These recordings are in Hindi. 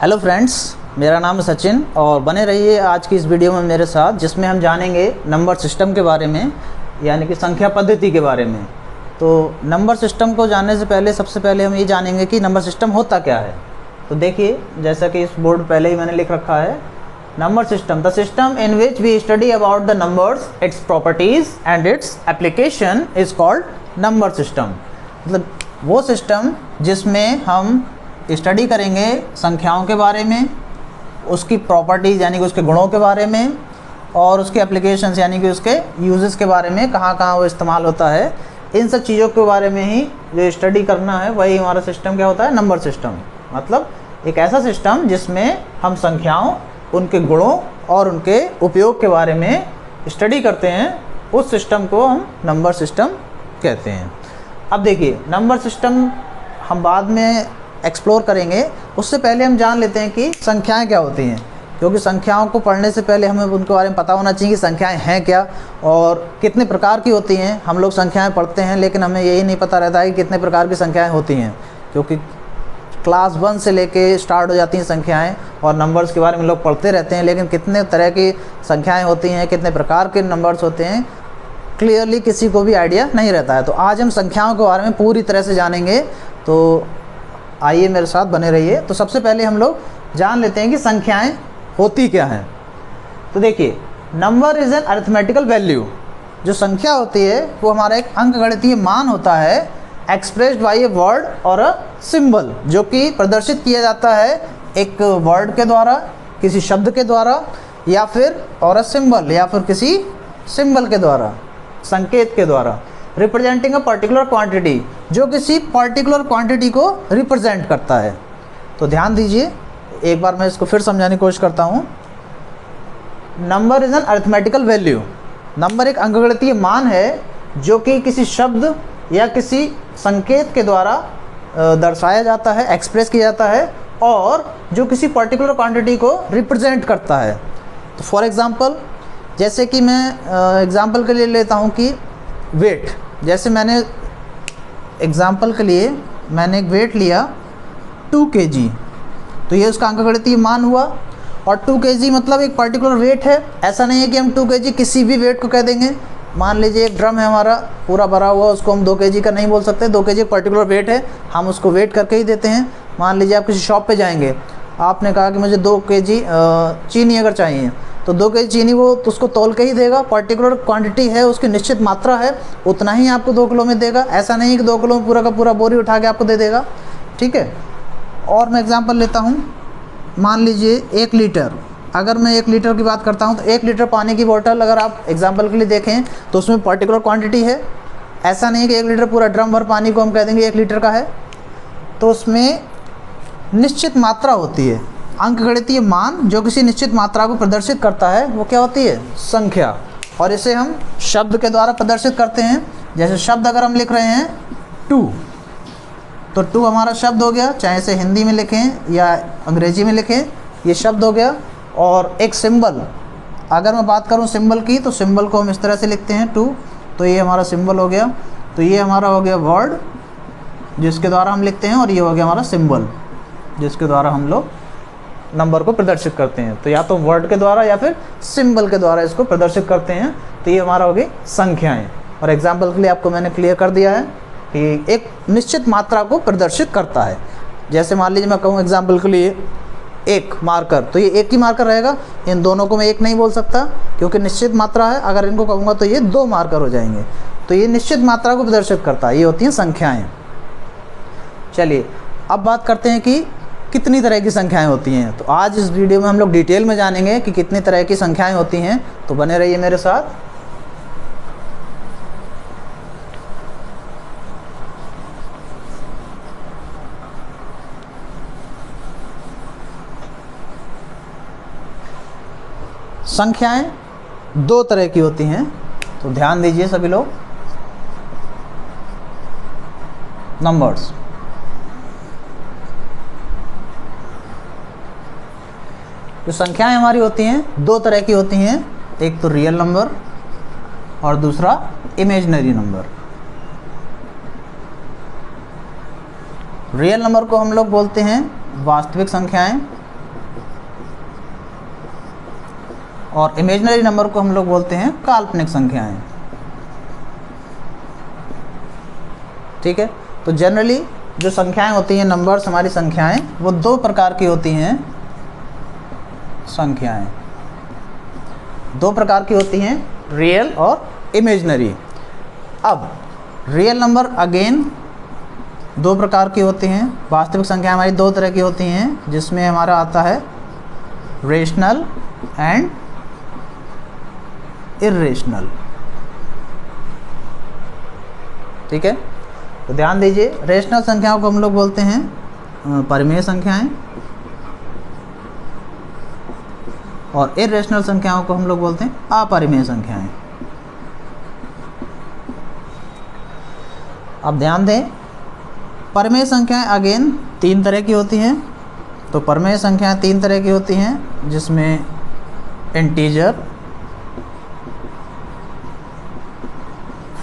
हेलो फ्रेंड्स, मेरा नाम है सचिन और बने रहिए आज की इस वीडियो में मेरे साथ, जिसमें हम जानेंगे नंबर सिस्टम के बारे में, यानी कि संख्या पद्धति के बारे में। तो नंबर सिस्टम को जानने से पहले सबसे पहले हम ये जानेंगे कि नंबर सिस्टम होता क्या है। तो देखिए, जैसा कि इस बोर्ड पहले ही मैंने लिख रखा है, number system the system in which we study about the numbers, its properties and its application is called number system. मतलब वो सिस्टम जिसमें हम स्टडी करेंगे संख्याओं के बारे में, उसकी प्रॉपर्टीज़ यानी कि उसके गुणों के बारे में, और उसके एप्लीकेशंस यानी कि उसके यूजेस के बारे में, कहाँ कहाँ वो इस्तेमाल होता है, इन सब चीज़ों के बारे में ही जो स्टडी करना है वही हमारा सिस्टम क्या होता है, नंबर सिस्टम। मतलब एक ऐसा सिस्टम जिसमें हम संख्याओं, उनके गुणों और उनके उपयोग के बारे में स्टडी करते हैं, उस सिस्टम को हम नंबर सिस्टम कहते हैं। अब देखिए, नंबर सिस्टम हम बाद में एक्सप्लोर करेंगे, उससे पहले हम जान लेते हैं कि संख्याएं क्या होती हैं, क्योंकि संख्याओं को पढ़ने से पहले हमें उनके बारे में पता होना चाहिए कि संख्याएं हैं क्या और कितने प्रकार की होती हैं। हम लोग संख्याएं पढ़ते हैं लेकिन हमें यही नहीं पता रहता है कि कितने प्रकार की संख्याएं होती हैं, क्योंकि क्लास 1 से लेके स्टार्ट हो जाती हैं संख्याएँ और नंबर्स के बारे में लोग पढ़ते रहते हैं, लेकिन कितने तरह की संख्याएँ होती हैं, कितने प्रकार के नंबर्स होते हैं, क्लियरली किसी को भी आइडिया नहीं रहता है। तो आज हम संख्याओं के बारे में पूरी तरह से जानेंगे, तो आइए मेरे साथ बने रहिए। तो सबसे पहले हम लोग जान लेते हैं कि संख्याएं होती क्या हैं। तो देखिए, number is an arithmetical value. जो संख्या होती है वो हमारा एक अंकगणितीय मान होता है, एक्सप्रेस्ड बाय ए वर्ड और अ सिंबल, जो कि प्रदर्शित किया जाता है एक वर्ड के द्वारा, किसी शब्द के द्वारा, या फिर और अ सिंबल, या फिर किसी सिंबल के द्वारा, संकेत के द्वारा। रिप्रेजेंटिंग अ पर्टिकुलर क्वांटिटी, जो किसी पर्टिकुलर क्वांटिटी को रिप्रेजेंट करता है। तो ध्यान दीजिए, एक बार मैं इसको फिर समझाने की कोशिश करता हूँ। Number is an arithmetical value. Number एक अंकगणितीय मान है जो कि किसी शब्द या किसी संकेत के द्वारा दर्शाया जाता है, एक्सप्रेस किया जाता है, और जो किसी पर्टिकुलर क्वांटिटी को रिप्रेजेंट करता है। तो फॉर एग्ज़ाम्पल, जैसे कि मैं एग्ज़ाम्पल के लिए लेता हूँ कि वेट। जैसे मैंने एग्ज़ाम्पल के लिए मैंने एक वेट लिया 2 kg, तो ये उसका अंकगणितीय मान हुआ। और 2 kg मतलब एक पर्टिकुलर वेट है। ऐसा नहीं है कि हम 2 kg किसी भी वेट को कह देंगे। मान लीजिए एक ड्रम है हमारा पूरा भरा हुआ, उसको हम 2 kg का नहीं बोल सकते। 2 kg एक पर्टिकुलर वेट है, हम उसको वेट करके ही देते हैं। मान लीजिए आप किसी शॉप पे जाएंगे, आपने कहा कि मुझे 2 kg चीनी अगर चाहिए, तो 2 kg चीनी वो तो उसको तौल के ही देगा। पर्टिकुलर क्वांटिटी है, उसकी निश्चित मात्रा है, उतना ही आपको 2 किलो में देगा। ऐसा नहीं है कि 2 किलो में पूरा का पूरा बोरी उठा के आपको दे देगा। ठीक है। और मैं एग्जांपल लेता हूँ, मान लीजिए 1 लीटर। अगर मैं 1 लीटर की बात करता हूँ, तो 1 लीटर पानी की बोतल अगर आप एग्जाम्पल के लिए देखें तो उसमें पर्टिकुलर क्वान्टिटी है। ऐसा नहीं है कि 1 लीटर पूरा ड्रम भर पानी को हम कह देंगे 1 लीटर का है। तो उसमें निश्चित मात्रा होती है। अंकगणितीय मान जो किसी निश्चित मात्रा को प्रदर्शित करता है वो क्या होती है, संख्या। और इसे हम शब्द के द्वारा प्रदर्शित करते हैं। जैसे शब्द अगर हम लिख रहे हैं 2, तो 2 हमारा शब्द हो गया, चाहे इसे हिंदी में लिखें या अंग्रेजी में लिखें, ये शब्द हो गया। और एक सिंबल, अगर मैं बात करूं सिंबल की, तो सिंबल को हम इस तरह से लिखते हैं 2, तो ये हमारा सिंबल हो गया। तो ये हमारा हो गया वर्ड जिसके द्वारा हम लिखते हैं, और ये हो गया हमारा सिंबल जिसके द्वारा हम लोग नंबर को प्रदर्शित करते हैं। तो या तो वर्ड के द्वारा या फिर सिंबल के द्वारा इसको प्रदर्शित करते हैं। तो ये हमारा हो गई संख्याएं। और एग्जाम्पल के लिए आपको मैंने क्लियर कर दिया है कि एक निश्चित मात्रा को प्रदर्शित करता है। जैसे मान लीजिए मैं कहूँ एग्जाम्पल के लिए 1 मार्कर, तो ये 1 ही मार्कर रहेगा। इन दोनों को मैं 1 नहीं बोल सकता क्योंकि निश्चित मात्रा है। अगर इनको कहूँगा तो ये 2 मार्कर हो जाएंगे। तो ये निश्चित मात्रा को प्रदर्शित करता है, ये होती हैं संख्याएँ। चलिए अब बात करते हैं कि कितनी तरह की संख्याएं होती हैं। तो आज इस वीडियो में हम लोग डिटेल में जानेंगे कि कितनी तरह की संख्याएं होती हैं। तो बने रहिए मेरे साथ। संख्याएं 2 तरह की होती हैं, तो ध्यान दीजिए सभी लोग। नंबर्स, जो संख्याएं हमारी होती हैं 2 तरह की होती हैं, एक तो रियल नंबर और दूसरा इमेजिनरी नंबर। रियल नंबर को हम लोग बोलते हैं वास्तविक संख्याएं, और इमेजिनरी नंबर को हम लोग बोलते हैं काल्पनिक संख्याएं। ठीक है, तो जनरली जो संख्याएं होती हैं, नंबर्स, हमारी संख्याएं, वो दो प्रकार की होती हैं। संख्याएं दो प्रकार की होती हैं, रियल और इमेजिनरी। अब रियल नंबर अगेन दो प्रकार की होती हैं। वास्तविक संख्या हमारी दो तरह की होती हैं, जिसमें हमारा आता है रेशनल एंड इर्रेशनल। ठीक है, तो ध्यान दीजिए, रेशनल संख्याओं को हम लोग बोलते हैं परिमेय संख्याएं, और इर्रेशनल संख्याओं को हम लोग बोलते हैं अपरिमेय संख्याएं। अब ध्यान दें, परिमेय संख्याएं अगेन तीन तरह की होती हैं। तो परिमेय संख्याएं तीन तरह की होती हैं, जिसमें इंटीजर,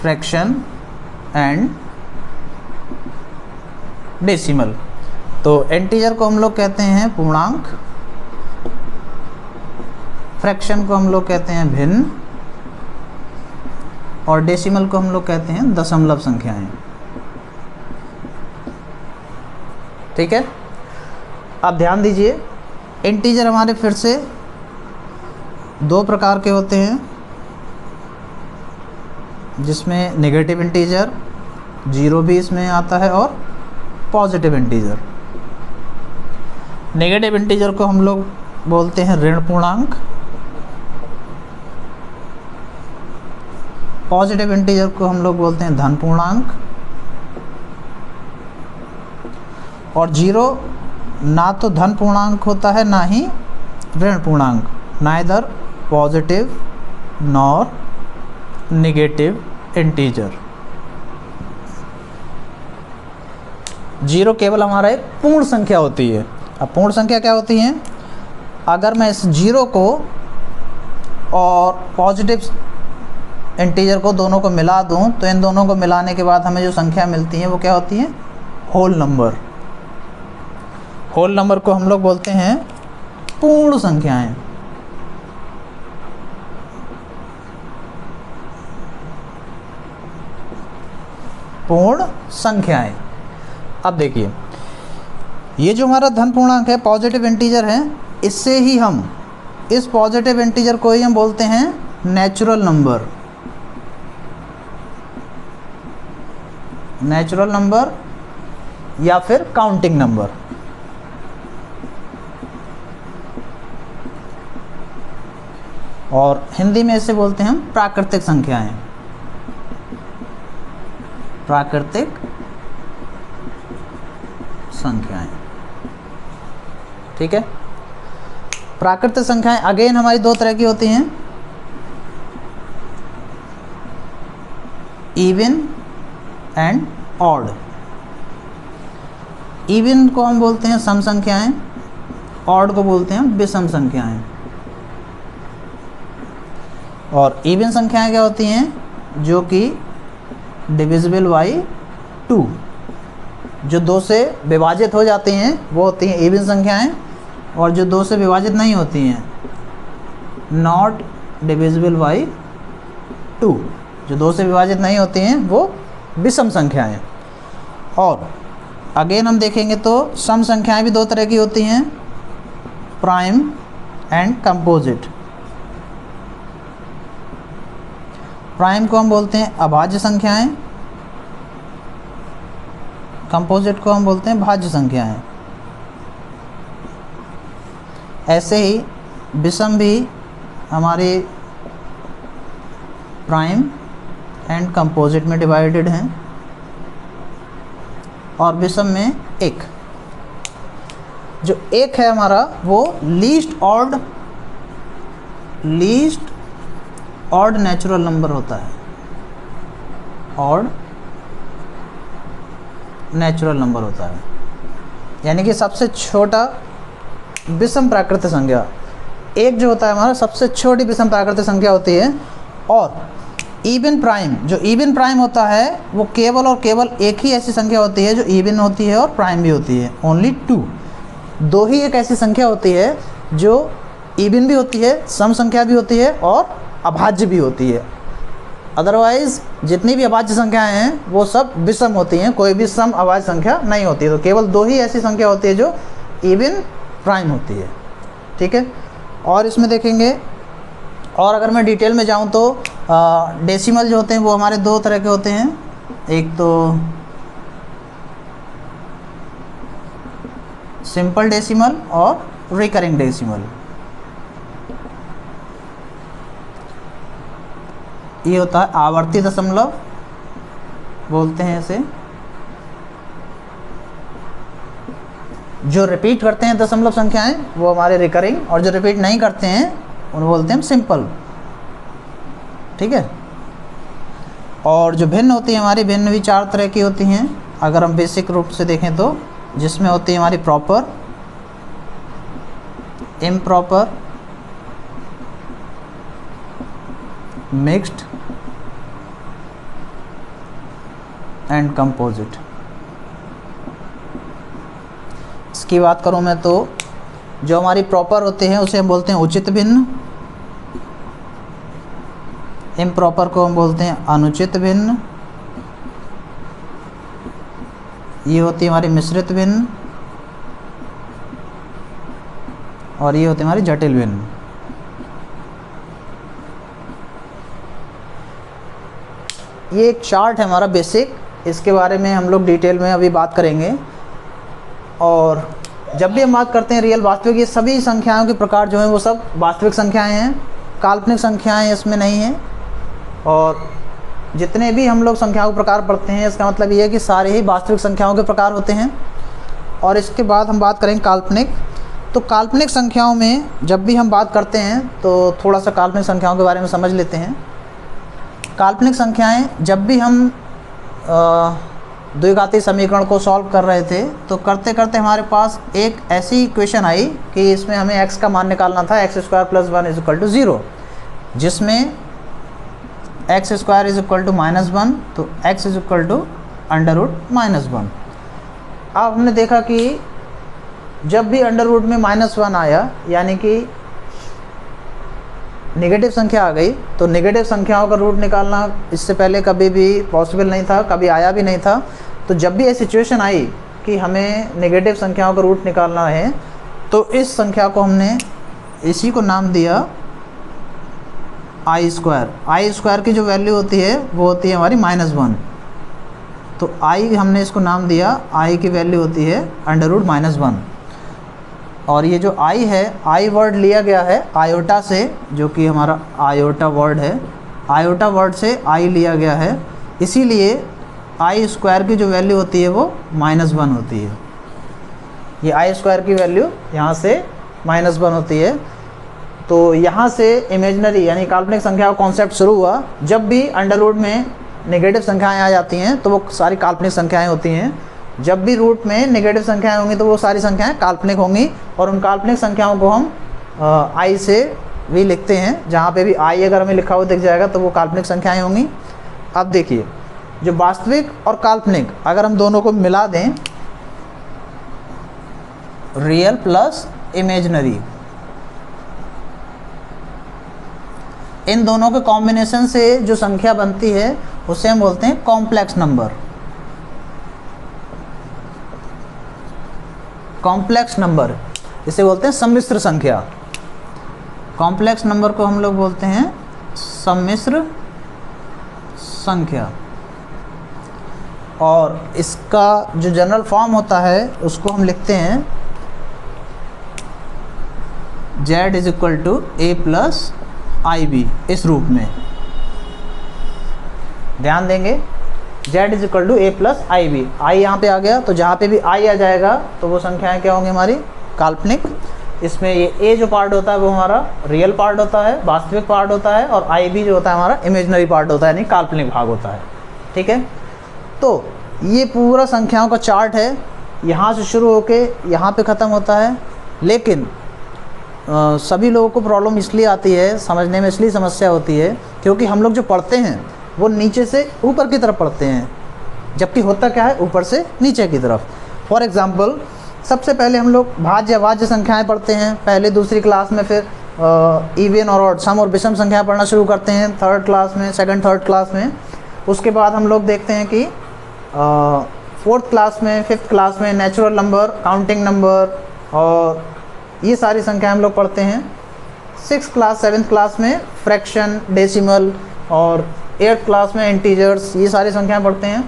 फ्रैक्शन एंड डेसिमल। तो इंटीजर को हम लोग कहते हैं पूर्णांक, फ्रैक्शन को हम लोग कहते हैं भिन्न, और डेसिमल को हम लोग कहते हैं दशमलव संख्याएं। ठीक है, अब ध्यान दीजिए, इंटीजर हमारे फिर से दो प्रकार के होते हैं, जिसमें नेगेटिव इंटीजर, जीरो भी इसमें आता है, और पॉजिटिव इंटीजर। नेगेटिव इंटीजर को हम लोग बोलते हैं ऋण पूर्णांक, पॉजिटिव इंटीजर को हम लोग बोलते हैं धन पूर्णांक, और जीरो ना तो धन पूर्णांक होता है ना ही ऋण पूर्णांक, neither positive nor negative integer. Zero केवल हमारा एक पूर्ण संख्या होती है। अब पूर्ण संख्या क्या होती है? अगर मैं इस जीरो को और पॉजिटिव इंटीजर को दोनों को मिला दूं, तो इन दोनों को मिलाने के बाद हमें जो संख्या मिलती है वो क्या होती है? Whole number. होल नंबर को हम लोग बोलते हैं पूर्ण संख्याएं। पूर्ण संख्याएं। अब देखिए, ये जो हमारा धन पूर्णांक है, पॉजिटिव इंटीजर है, इससे ही हम, इस पॉजिटिव इंटीजर को ही हम बोलते हैं नेचुरल नंबर। नेचुरल नंबर या फिर काउंटिंग नंबर। और हिंदी में इसे बोलते हैं हम प्राकृतिक संख्याएं। प्राकृतिक संख्याएं। ठीक है, प्राकृतिक संख्याएं अगेन हमारी दो तरह की होती हैं, इवन एंड ऑड। इवन को हम बोलते हैं सम संख्याएं, ऑड को बोलते हैं विषम संख्याएं। और इवन संख्याएं क्या होती हैं? जो कि डिविजिबल बाई 2, जो 2 से विभाजित हो जाती हैं वो होती हैं इवन संख्याएं, और जो 2 से विभाजित नहीं होती हैं, नॉट डिविजिबल बाई 2, जो 2 से विभाजित नहीं होती हैं वो विषम संख्याएं। और अगेन हम देखेंगे तो सम संख्याएं भी दो तरह की होती हैं, प्राइम एंड कंपोजिट। प्राइम को हम बोलते हैं अभाज्य संख्याएं, कंपोजिट को हम बोलते हैं भाज्य संख्याएं। ऐसे ही विषम भी हमारे प्राइम एंड कंपोजिट में डिवाइडेड हैं, और विषम में एक, जो एक है हमारा वो लीस्ट ऑड नेचुरल नंबर होता है। ऑड नेचुरल नंबर होता है, यानी कि सबसे छोटा विषम प्राकृतिक संख्या। एक जो होता है हमारा सबसे छोटी विषम प्राकृतिक संख्या होती है। और इवन प्राइम, जो इवन प्राइम होता है वो केवल और केवल एक ही ऐसी संख्या होती है जो इवन होती है और प्राइम भी होती है, ओनली 2। दो ही एक ऐसी संख्या होती है जो इवन भी होती है, सम संख्या भी होती है और अभाज्य भी होती है। अदरवाइज़ जितनी भी अभाज्य संख्याएं हैं वो सब विषम होती हैं, कोई भी सम अभाज्य संख्या नहीं होती है। तो केवल 2 ही ऐसी संख्या होती है जो इवन प्राइम होती है, ठीक है। और इसमें देखेंगे, और अगर मैं डिटेल में जाऊं तो डेसिमल जो होते हैं वो हमारे 2 तरह के होते हैं। एक तो सिंपल डेसिमल और रिकरिंग डेसिमल। ये होता है आवर्ती दशमलव बोलते हैं इसे, जो रिपीट करते हैं दशमलव संख्याएं वो हमारे रिकरिंग, और जो रिपीट नहीं करते हैं उन्हें बोलते हैं सिंपल, ठीक है। और जो भिन्न होती है हमारी, भिन्न भी 4 तरह की होती हैं अगर हम बेसिक रूप से देखें तो, जिसमें होती है हमारी proper, improper, mixed and composite. इसकी बात करूं मैं तो जो हमारी प्रॉपर होते हैं उसे हम बोलते हैं उचित भिन्न, इम्प्रॉपर को हम बोलते हैं अनुचित भिन्न, ये होती है हमारी मिश्रित भिन्न, और ये होती है हमारी जटिल भिन्न। ये एक चार्ट है हमारा बेसिक, इसके बारे में हम लोग डिटेल में अभी बात करेंगे। और जब भी हम बात करते हैं रियल वास्तविक, ये सभी संख्याओं के प्रकार जो हैं वो सब वास्तविक संख्याएं हैं, काल्पनिक संख्याएं इसमें नहीं हैं। और जितने भी हम लोग संख्याओं के प्रकार पढ़ते हैं इसका मतलब ये है कि सारे ही वास्तविक संख्याओं के प्रकार होते हैं। और इसके बाद हम बात करेंगे काल्पनिक। तो काल्पनिक संख्याओं में जब भी हम बात करते हैं तो थोड़ा सा काल्पनिक संख्याओं के बारे में समझ लेते हैं। काल्पनिक संख्याएं जब भी हम द्विघाती समीकरण को सॉल्व कर रहे थे तो करते करते हमारे पास एक ऐसी इक्वेशन आई कि इसमें हमें x का मान निकालना था, x² + 1 = 0, जिसमें x² = -1, तो x = √-1। अब हमने देखा कि जब भी अंडर रूट में -1 आया, यानी कि नेगेटिव संख्या आ गई, तो नेगेटिव संख्याओं का रूट निकालना इससे पहले कभी भी पॉसिबल नहीं था, कभी आया भी नहीं था। तो जब भी ये सिचुएशन आई कि हमें नेगेटिव संख्याओं का रूट निकालना है, तो इस संख्या को हमने इसी को नाम दिया i²। i² की जो वैल्यू होती है वो होती है हमारी -1, तो i हमने इसको नाम दिया, i की वैल्यू होती है √-1। और ये जो i है, i वर्ड लिया गया है आयोटा से, जो कि हमारा आयोटा वर्ड है, आयोटा वर्ड से i लिया गया है, इसीलिए i² की जो वैल्यू होती है वो -1 होती है। ये i² की वैल्यू यहाँ से -1 होती है। तो यहाँ से इमेजिनरी यानी काल्पनिक संख्या का कॉन्सेप्ट शुरू हुआ। जब भी अंडर रूट में नेगेटिव संख्याएं आ जाती हैं तो वो सारी काल्पनिक संख्याएं होती हैं। जब भी रूट में नेगेटिव संख्याएं होंगी तो वो सारी संख्याएं काल्पनिक होंगी, और उन काल्पनिक संख्याओं को हम i से भी लिखते हैं। जहाँ पे भी i अगर हमें लिखा हुआ दिख जाएगा तो वो काल्पनिक संख्याएं होंगी। अब देखिए, जो वास्तविक और काल्पनिक अगर हम दोनों को मिला दें, रियल प्लस इमेजिनरी, इन दोनों के कॉम्बिनेशन से जो संख्या बनती है उसे हम बोलते हैं कॉम्प्लेक्स नंबर। कॉम्प्लेक्स नंबर इसे बोलते हैं सम्मिश्र संख्या। कॉम्प्लेक्स नंबर को हम लोग बोलते हैं सम्मिश्र संख्या। और इसका जो जनरल फॉर्म होता है उसको हम लिखते हैं z = a + ib, इस रूप में। ध्यान देंगे, z = a + ib, i यहाँ पे आ गया, तो जहाँ पे भी i आ जाएगा तो वो संख्याएं क्या होंगी हमारी काल्पनिक। इसमें ये a जो पार्ट होता है वो हमारा रियल पार्ट होता है, वास्तविक पार्ट होता है, और ib जो होता है हमारा इमेजिनरी पार्ट होता है, यानी काल्पनिक भाग होता है। ठीक है, तो ये पूरा संख्याओं का चार्ट है, यहाँ से शुरू होके यहाँ पे ख़त्म होता है। लेकिन सभी लोगों को प्रॉब्लम इसलिए आती है, समझने में इसलिए समस्या होती है क्योंकि हम लोग जो पढ़ते हैं वो नीचे से ऊपर की तरफ पढ़ते हैं, जबकि होता क्या है ऊपर से नीचे की तरफ। फॉर एग्ज़ाम्पल, सबसे पहले हम लोग भाज्य अभाज्य संख्याएं पढ़ते हैं पहले दूसरी क्लास में, फिर इवन और ऑड, सम और विषम संख्या पढ़ना शुरू करते हैं थर्ड क्लास में, सेकंड थर्ड क्लास में। उसके बाद हम लोग देखते हैं कि फोर्थ क्लास में, फिफ्थ क्लास में नेचुरल नंबर, काउंटिंग नंबर और ये सारी संख्या हम लोग पढ़ते हैं। सिक्स क्लास, सेवन्थ क्लास में फ्रैक्शन, डेसिमल और एट्थ क्लास में इंटीजर्स, ये सारी संख्याएं पढ़ते हैं।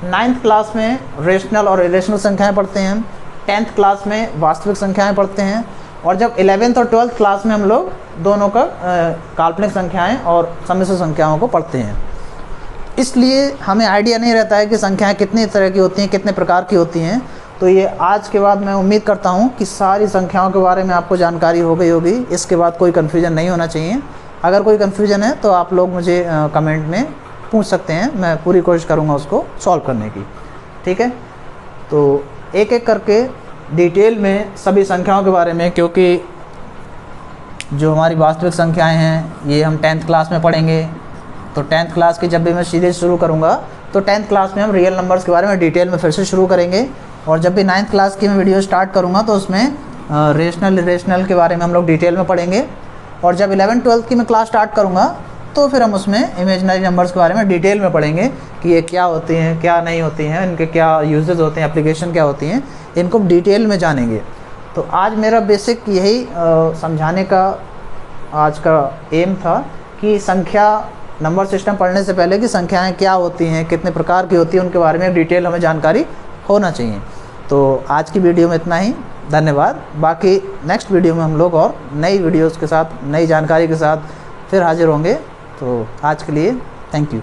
नाइन्थ क्लास में रेशनल और इरेशनल संख्याएं पढ़ते हैं। टेंथ क्लास में वास्तविक संख्याएं पढ़ते हैं। और जब 11th और 12th क्लास में हम लोग दोनों का काल्पनिक संख्याएं और सम्मिश्र संख्याओं को पढ़ते हैं। इसलिए हमें आइडिया नहीं रहता है कि संख्याएं कितनी तरह की होती हैं, कितने प्रकार की होती हैं। तो ये आज के बाद मैं उम्मीद करता हूँ कि सारी संख्याओं के बारे में आपको जानकारी हो गई होगी। इसके बाद कोई कन्फ्यूजन नहीं होना चाहिए। अगर कोई कन्फ्यूजन है तो आप लोग मुझे कमेंट में पूछ सकते हैं, मैं पूरी कोशिश करूँगा उसको सॉल्व करने की। ठीक है, तो एक एक करके डिटेल में सभी संख्याओं के बारे में, क्योंकि जो हमारी वास्तविक संख्याएं हैं ये हम 10th क्लास में पढ़ेंगे। तो 10th क्लास की जब भी मैं सीरीज शुरू करूँगा तो 10th क्लास में हम रियल नंबर्स के बारे में डिटेल में फिर से शुरू करेंगे। और जब भी 9th क्लास की मैं वीडियो स्टार्ट करूँगा तो उसमें रेशनल, इरेशनल के बारे में हम लोग डिटेल में पढ़ेंगे। और जब 11th 12th की मैं क्लास स्टार्ट करूँगा तो फिर हम उसमें इमेजिनरी नंबर्स के बारे में डिटेल में पढ़ेंगे कि ये क्या होती हैं, क्या नहीं होती हैं, इनके क्या यूजेस होते हैं, एप्लीकेशन क्या होती हैं, इनको डिटेल में जानेंगे। तो आज मेरा बेसिक यही समझाने का आज का एम था कि संख्या नंबर सिस्टम पढ़ने से पहले कि संख्याएं क्या होती हैं, कितने प्रकार की होती हैं, उनके बारे में डिटेल हमें जानकारी होना चाहिए। तो आज की वीडियो में इतना ही, धन्यवाद। बाकी नेक्स्ट वीडियो में हम लोग और नई वीडियोज़ के साथ, नई जानकारी के साथ फिर हाजिर होंगे। तो आज के लिए थैंक यू।